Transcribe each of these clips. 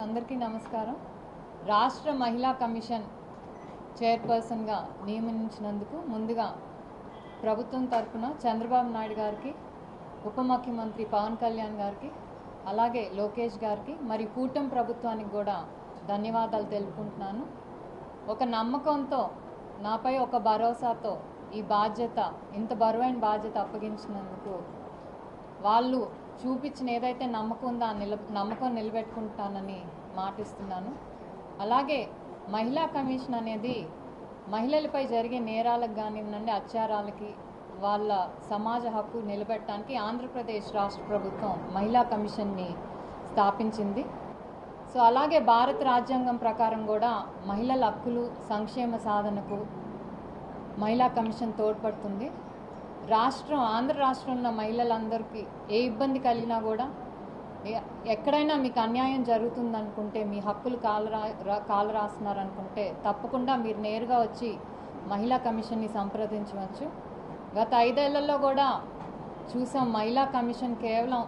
అందరికీ నమస్కారం. రాష్ట్ర మహిళా కమిషన్ చైర్పర్సన్గా నియమించినందుకు ముందుగా ప్రభుత్వం తరఫున చంద్రబాబు నాయుడు గారికి, ఉప ముఖ్యమంత్రి పవన్ కళ్యాణ్ గారికి, అలాగే లోకేష్ గారికి, మరి కూటమి ప్రభుత్వానికి కూడా ధన్యవాదాలు తెలుపుకుంటున్నాను. ఒక నమ్మకంతో, నాపై ఒక భరోసాతో ఈ బాధ్యత, ఇంత బరువైన బాధ్యత అప్పగించినందుకు వాళ్ళు చూపించిన ఏదైతే నమ్మకం ఉందో ఆ నమ్మకం నిలబెట్టుకుంటానని మాటిస్తున్నాను. అలాగే మహిళా కమిషన్ అనేది మహిళలపై జరిగే నేరాలకు కానివ్వండి, అత్యాచారాలకి, వాళ్ళ సమాజ హక్కు నిలబెట్టడానికి ఆంధ్రప్రదేశ్ రాష్ట్ర ప్రభుత్వం మహిళా కమిషన్ని స్థాపించింది. సో అలాగే భారత రాజ్యాంగం ప్రకారం కూడా మహిళల హక్కులు సంక్షేమ సాధనకు మహిళా కమిషన్ తోడ్పడుతుంది. ఆంధ్ర రాష్ట్రంలో మహిళలందరికీ ఏ ఇబ్బంది కలిగినా కూడా, ఎక్కడైనా మీకు అన్యాయం జరుగుతుందనుకుంటే, మీ హక్కులు కాలు రాస్తున్నారనుకుంటే తప్పకుండా మీరు నేరుగా వచ్చి మహిళా కమిషన్ని సంప్రదించవచ్చు. గత 5 ఏళ్లలో కూడా చూసాం, మహిళా కమిషన్ కేవలం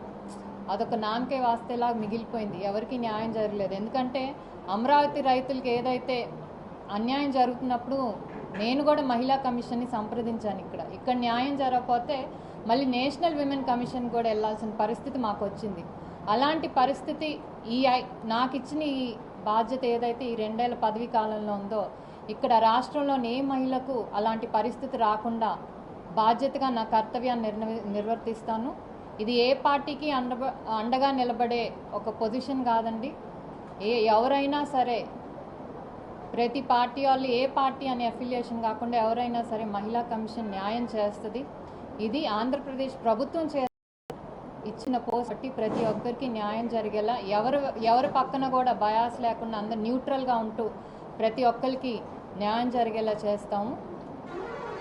అదొక నామకే వాస్తేలా మిగిలిపోయింది. ఎవరికి న్యాయం జరగలేదు. ఎందుకంటే అమరావతి రైతులకి ఏదైతే అన్యాయం జరుగుతున్నప్పుడు నేను కూడా మహిళా కమిషన్ని సంప్రదించాను. ఇక్కడ న్యాయం జరగకపోతే మళ్ళీ నేషనల్ విమెన్ కమిషన్ కూడా వెళ్ళాల్సిన పరిస్థితి మాకు వచ్చింది. అలాంటి పరిస్థితి నాకు ఇచ్చిన ఈ బాధ్యత ఏదైతే ఈ 2 ఏళ్ల పదవీ కాలంలో ఉందో, ఇక్కడ రాష్ట్రంలోని ఏ మహిళకు అలాంటి పరిస్థితి రాకుండా బాధ్యతగా నా కర్తవ్యాన్ని నిర్వర్తిస్తాను. ఇది ఏ పార్టీకి అండగా నిలబడే ఒక పొజిషన్ కాదండి. ఎవరైనా సరే, ప్రతి పార్టీ వాళ్ళు ఏ పార్టీ అనే అఫిలియేషన్ కాకుండా ఎవరైనా సరే మహిళా కమిషన్ న్యాయం చేస్తుంది. ఇది ఆంధ్రప్రదేశ్ ప్రభుత్వం ఇచ్చిన పోస్ట్ బట్టి ప్రతి ఒక్కరికి న్యాయం జరిగేలా, ఎవరి పక్కన కూడా బయాస్ లేకుండా అందరు న్యూట్రల్గా ఉంటూ ప్రతి ఒక్కరికి న్యాయం జరిగేలా చేస్తాము.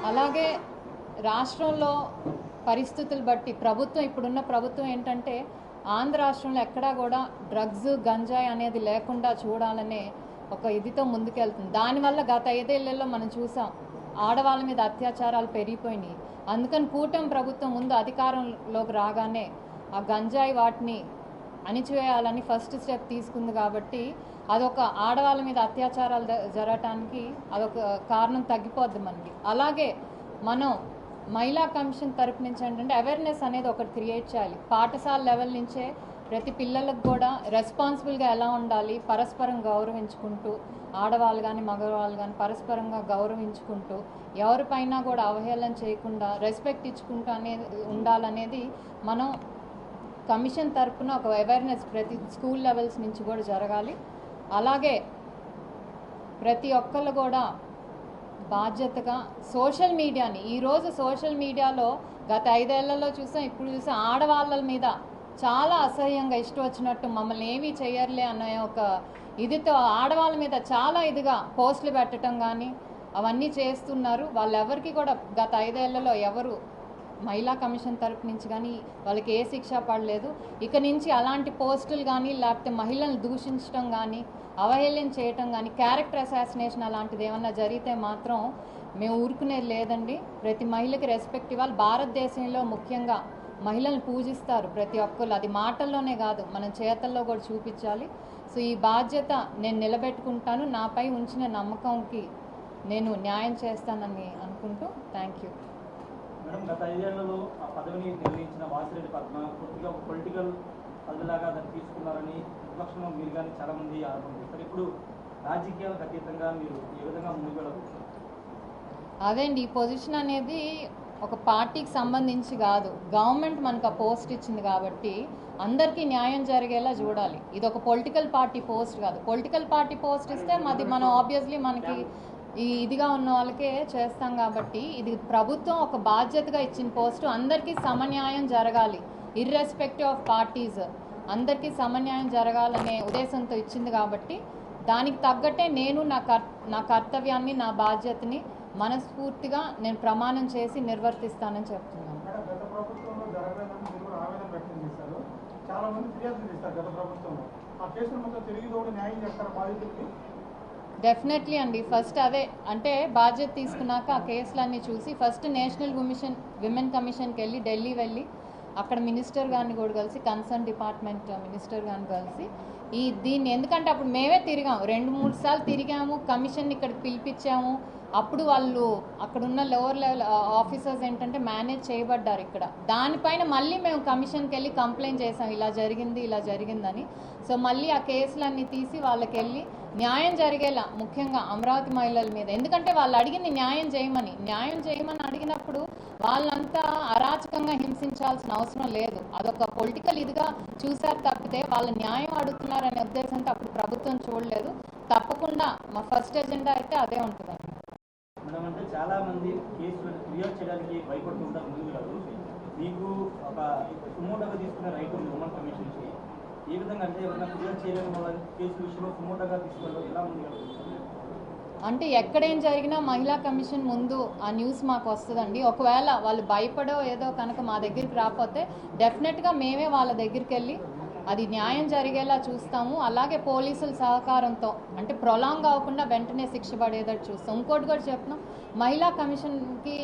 అలాగే రాష్ట్రంలో పరిస్థితులు బట్టి ఇప్పుడున్న ప్రభుత్వం ఏంటంటే, ఆంధ్ర రాష్ట్రంలో ఎక్కడా కూడా డ్రగ్స్, గంజాయి అనేది లేకుండా చూడాలనే ఒక ఇదితో ముందుకెళ్తుంది. దానివల్ల గత 5 ఏళ్లలో మనం చూసాం, ఆడవాళ్ళ మీద అత్యాచారాలు పెరిగిపోయినాయి. అందుకని కూటమి ప్రభుత్వం ముందు అధికారంలోకి రాగానే ఆ గంజాయి వాటిని అణిచివేయాలని ఫస్ట్ స్టెప్ తీసుకుంది. కాబట్టి అదొక ఆడవాళ్ళ మీద అత్యాచారాలు జరగటానికి అదొక కారణం తగ్గిపోద్ది మనకి. అలాగే మనం మహిళా కమిషన్ తరపు నుంచి ఏంటంటే అవేర్నెస్ అనేది ఒకటి క్రియేట్ చేయాలి. పాఠశాల లెవెల్ నుంచే ప్రతి పిల్లలకు కూడా రెస్పాన్సిబుల్గా ఎలా ఉండాలి, పరస్పరం గౌరవించుకుంటూ, ఆడవాళ్ళు కానీ మగవాళ్ళు కానీ పరస్పరంగా గౌరవించుకుంటూ, ఎవరిపైనా కూడా అవహేళన చేయకుండా రెస్పెక్ట్ ఇచ్చుకుంటూ ఉండాలనేది మనం కమిషన్ తరపున ఒక అవేర్నెస్ ప్రతి స్కూల్ లెవెల్స్ నుంచి కూడా జరగాలి. అలాగే ప్రతి ఒక్కళ్ళు కూడా బాధ్యతగా సోషల్ మీడియాని, ఈరోజు సోషల్ మీడియాలో గత 5 ఏళ్లలో చూసాం, ఇప్పుడు చూసాం, ఆడవాళ్ళ మీద చాలా అసహ్యంగా ఇష్టం వచ్చినట్టు మమ్మల్ని ఏమీ చేయర్లే అనే ఒక ఇదితో ఆడవాళ్ళ మీద చాలా ఇదిగా పోస్టులు పెట్టడం కానీ అవన్నీ చేస్తున్నారు. వాళ్ళెవరికి కూడా గత 5 ఏళ్లలో ఎవరు మహిళా కమిషన్ తరపు నుంచి కానీ వాళ్ళకి ఏ శిక్ష పడలేదు. ఇక నుంచి అలాంటి పోస్టులు కానీ, లేకపోతే మహిళలను దూషించడం కానీ, అవహేళన చేయటం కానీ, క్యారెక్టర్ అసాసినేషన్ అలాంటిది ఏమన్నా జరిగితే మాత్రం మేము ఊరుకునేది లేదండి. ప్రతి మహిళకి రెస్పెక్ట్ ఇవ్వాలి. భారతదేశంలో ముఖ్యంగా మహిళలను పూజిస్తారు ప్రతి ఒక్కరు. అది మాటల్లోనే కాదు, మనం చేతల్లో కూడా చూపించాలి. సో ఈ బాధ్యత నేను నిలబెట్టుకుంటాను. నాపై ఉంచిన నమ్మకంకి నేను న్యాయం చేస్తానని అనుకుంటూ థ్యాంక్ యూ. మేడం, గత 5 ఏళ్లలో ఆ పదవిని నిర్వహించిన వాసిరెడ్డి పద్మ పూర్తిగా ఒక పొలిటికల్ పదవిలాగా దాన్ని తీసుకున్నారని విపక్షంలో మీరు కానీ చాలామంది ఆరోపణ చేస్తారు. ఇప్పుడు రాజకీయాలకు అతీతంగా మీరు ఏ విధంగా ముందుకు వెళ్ళవచ్చు? అదేండి, ఈ పొజిషన్ అనేది ఒక పార్టీకి సంబంధించి కాదు, గవర్నమెంట్ మనకు ఆ పోస్ట్ ఇచ్చింది కాబట్టి అందరికీ న్యాయం జరిగేలా చూడాలి. ఇది ఒక పొలిటికల్ పార్టీ పోస్ట్ కాదు. పొలిటికల్ పార్టీ పోస్ట్ ఇస్తే మనం ఆబ్వియస్లీ మనకి ఇదిగా ఉన్న వాళ్ళకే చేస్తాం. కాబట్టి ఇది ప్రభుత్వం ఒక బాధ్యతగా ఇచ్చిన పోస్టు, అందరికీ సమన్యాయం జరగాలి, ఇర్రెస్పెక్టివ్ ఆఫ్ పార్టీస్, అందరికీ సమన్యాయం జరగాలనే ఉద్దేశంతో ఇచ్చింది. కాబట్టి దానికి తగ్గట్టే నేను నా కర్తవ్యాన్ని, నా బాధ్యతని మనస్ఫూర్తిగా నేను ప్రమాణం చేసి నిర్వర్తిస్తానని చెప్తున్నాను. డెఫినెట్లీ అండి. ఫస్ట్ అదే అంటే బాధ్యత తీసుకున్నాక ఆ కేసులన్నీ చూసి ఫస్ట్ నేషనల్ విమెన్ కమిషన్కి వెళ్ళి ఢిల్లీ వెళ్ళి అక్కడ మినిస్టర్ గారిని కూడా కలిసి కన్సర్న్ డిపార్ట్మెంట్ మినిస్టర్ గారిని కలిసి దీన్ని, ఎందుకంటే అప్పుడు మేమే తిరిగాము, 2-3 సార్లు తిరిగాము, కమిషన్ ఇక్కడికి పిలిపించాము. అప్పుడు వాళ్ళు అక్కడున్న లోవర్ లెవెల్ ఆఫీసర్స్ ఏంటంటే మేనేజ్ చేయబడ్డారు ఇక్కడ. దానిపైన మళ్ళీ మేము కమిషన్కి వెళ్ళి కంప్లైంట్ చేసాం, ఇలా జరిగిందని. సో మళ్ళీ ఆ కేసులన్నీ తీసి వాళ్ళకి వెళ్ళి న్యాయం జరిగేలా, ముఖ్యంగా అమరావతి మహిళల మీద, ఎందుకంటే వాళ్ళు అడిగింది న్యాయం చేయమని అడిగినప్పుడు వాళ్ళంతా అరాచకంగా హింసించాల్సిన అవసరం లేదు. అదొక పొలిటికల్ ఇదిగా చూసారు తప్పితే వాళ్ళ న్యాయం అడుగుతున్నారనే ఉద్దేశంతో అప్పుడు ప్రభుత్వం చూడలేదు. తప్పకుండా మా ఫస్ట్ ఎజెండా అయితే అదే ఉంటుంది. మేడం, అంటే చాలా మంది కేసులు ఫిర్యాదు చేయడానికి భయపడుతుంటారు. ముందు కాదు, మీకు ఒక సుమోటోగా తీసుకునే రైట్ ఉంది ఉమెన్ కమిషన్కి. ఏ విధంగా అంటే ఎవరైనా ఫిర్యాదు చేయలేని వాళ్ళ కేసు విషయంలో సుమోటోగా తీసుకోవడం ఎలా ఉంది? అంటే ఎక్కడేం జరిగినా మహిళా కమిషన్ ముందు ఆ న్యూస్ మాకు వస్తుందండి. ఒకవేళ వాళ్ళు భయపడో ఏదో కనుక మా దగ్గరికి రాకపోతే డెఫినెట్గా మేమే వాళ్ళ దగ్గరికి వెళ్ళి అది న్యాయం జరిగేలా చూస్తాము. అలాగే పోలీసుల సహకారంతో అంటే ప్రొలాంగ్ అవ్వకుండా వెంటనే శిక్ష పడేటట్టు చూస్తాం. ఇంకోటి కూడా చెప్తున్నాం, మహిళా కమిషన్కి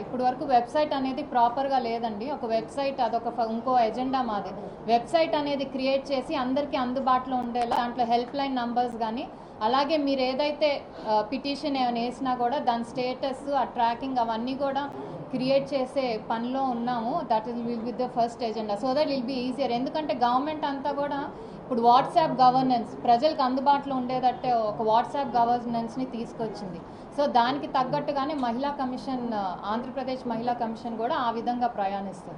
ఇప్పటి వరకు వెబ్సైట్ అనేది ప్రాపర్గా లేదండి. ఒక వెబ్సైట్, ఇంకో ఎజెండా మాది. వెబ్సైట్ అనేది క్రియేట్ చేసి అందరికీ అందుబాటులో ఉండేలా దాంట్లో హెల్ప్ లైన్ నంబర్స్ కానీ, అలాగే మీరు ఏదైతే పిటిషన్ ఏమైనా వేసినా కూడా దాని స్టేటస్, ఆ ట్రాకింగ్ అవన్నీ కూడా క్రియేట్ చేసే పనిలో ఉన్నాము. That will be the first agenda, so that will be easier. ఎందుకంటే గవర్నమెంట్ అంతా కూడా ఇప్పుడు వాట్సాప్ గవర్నెన్స్, ప్రజలకు అందుబాటులో ఉండేటట్టే ఒక వాట్సాప్ గవర్నెన్స్ని తీసుకొచ్చింది. సో దానికి తగ్గట్టుగానే మహిళా కమిషన్, ఆంధ్రప్రదేశ్ మహిళా కమిషన్ కూడా ఆ విధంగా ప్రయాణిస్తుంది.